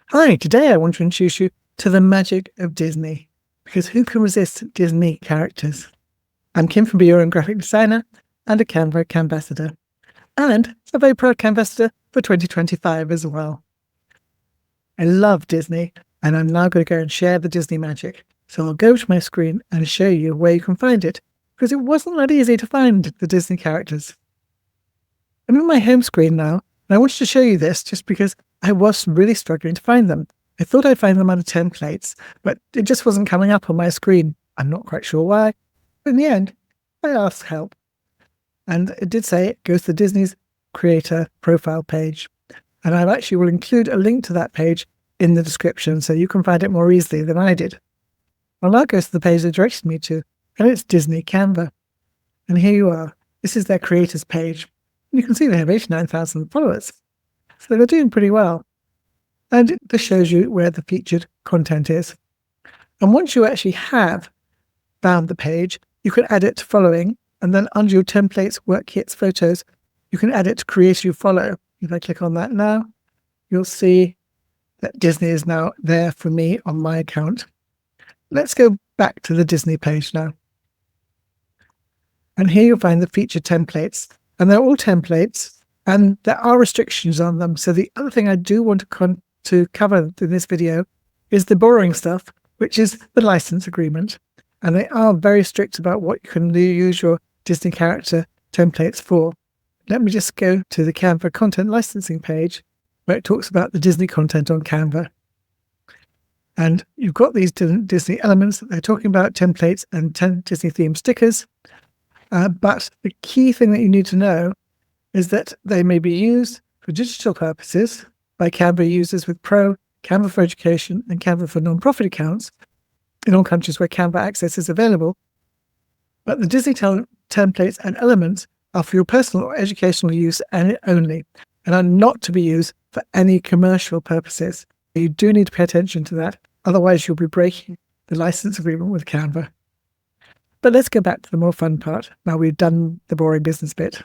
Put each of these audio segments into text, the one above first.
Hi, today I want to introduce you to the magic of Disney, because who can resist Disney characters? I'm Kim from Bureau and graphic designer and a Canva Canvassador, and a very proud Canvassador for 2025 as well. I love Disney, and I'm now going to go and share the Disney magic. So I'll go to my screen and show you where you can find it, because it wasn't that easy to find the Disney characters. I'm on my home screen now, and I wanted to show you this just because I was really struggling to find them. I thought I'd find them out of templates, but it just wasn't coming up on my screen. I'm not quite sure why. In the end, I asked help. And it did say go to the Disney's creator profile page. And I actually will include a link to that page in the description so you can find it more easily than I did. Well, now goes to the page that directed me to, and it's Disney Canva. And here you are. This is their creators page. You can see they have 89,000 followers. So they're doing pretty well. And this shows you where the featured content is. And once you actually have found the page, you can add it to following. And then under your templates, workkits, photos, you can add it to create you follow. If I click on that now, you'll see that Disney is now there for me on my account. Let's go back to the Disney page now. And here you'll find the featured templates. And they're all templates, and there are restrictions on them. So the other thing I do want to cover in this video is the boring stuff, which is the license agreement. And they are very strict about what you can use your Disney character templates for. Let me just go to the Canva content licensing page where it talks about the Disney content on Canva. And you've got these Disney elements that they're talking about, templates and 10 Disney themed stickers. But the key thing that you need to know is that they may be used for digital purposes by Canva users with Pro, Canva for Education, and Canva for non-profit accounts in all countries where Canva access is available. But the Disney templates and elements are for your personal or educational use and only, and are not to be used for any commercial purposes. You do need to pay attention to that, otherwise you'll be breaking the license agreement with Canva. But let's go back to the more fun part. Now we've done the boring business bit.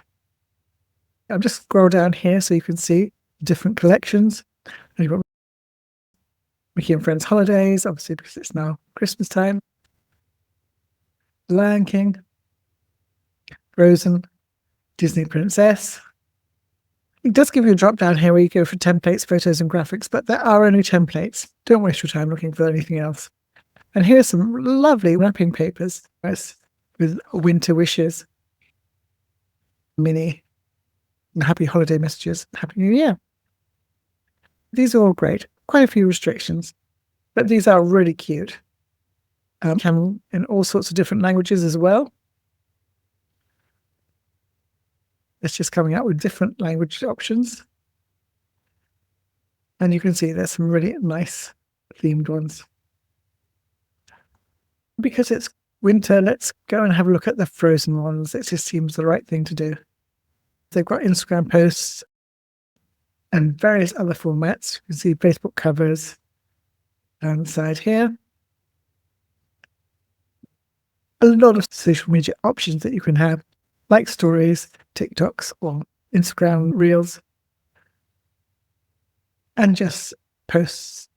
I'll just scroll down here so you can see different collections. And you've got Mickey and Friends Holidays, obviously because it's now Christmas time. Lion King, Frozen, Disney Princess. It does give you a drop down here where you go for templates, photos, and graphics, but there are only templates. Don't waste your time looking for anything else. And here's some lovely wrapping papers with winter wishes, Minnie, and happy holiday messages, Happy New Year. These are all great. Quite a few restrictions, but these are really cute. Come in all sorts of different languages as well. It's just coming out with different language options. And you can see there's some really nice themed ones. Because it's winter, let's go and have a look at the Frozen ones. It just seems the right thing to do. They've got Instagram posts and various other formats. You can see Facebook covers down the side here. A lot of social media options that you can have, like stories, TikToks, or Instagram Reels, and just posts.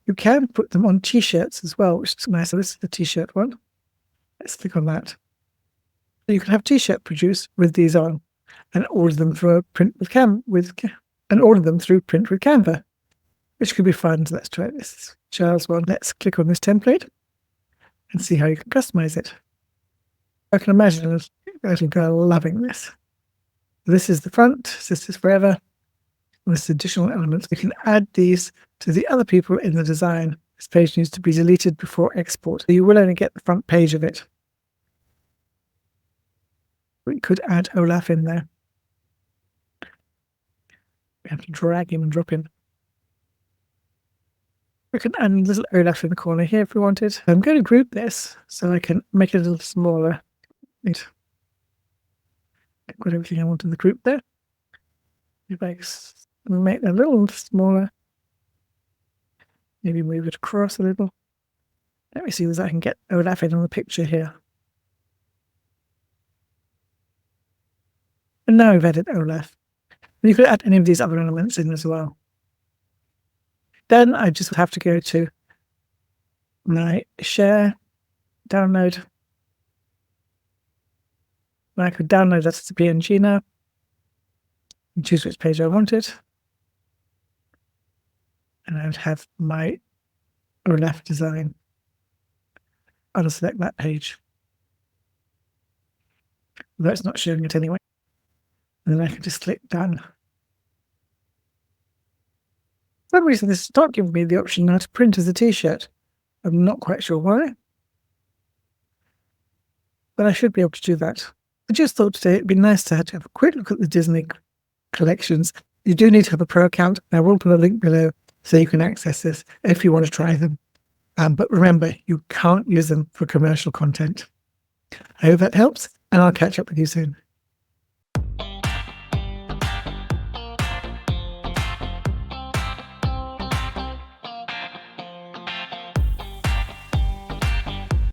You can put them on t-shirts as well, which is nice. So this is the t-shirt one. Let's click on that. You can have t-shirt produced with these on, and order them through print with Canva, which could be fun. So let's try this child's one. Let's click on this template and see how you can customize it. I can imagine a little girl loving this. This is the front. This is forever. With additional elements, you can add these to the other people in the design. This page needs to be deleted before export. You will only get the front page of it. We could add Olaf in there. We have to drag him and drop him. We can add a little Olaf in the corner here if we wanted. I'm going to group this so I can make it a little smaller. I've got everything I want in the group there. If I make it a little smaller, maybe move it across a little. Let me see if I can get Olaf in on the picture here. And now we've added Olaf. And you could add any of these other elements in as well. Then I just have to go to my share, download. And I could download that as a PNG now and choose which page I wanted. And I would have my relief design. I'll select that page. Although it's not showing it anyway. And then I can just click done. For some reason, this is not giving me the option now to print as a t-shirt. I'm not quite sure why. But I should be able to do that. I just thought today it'd be nice to have a quick look at the Disney collections. You do need to have a pro account. I will put a link below so you can access this if you want to try them. But remember, you can't use them for commercial content. I hope that helps, and I'll catch up with you soon.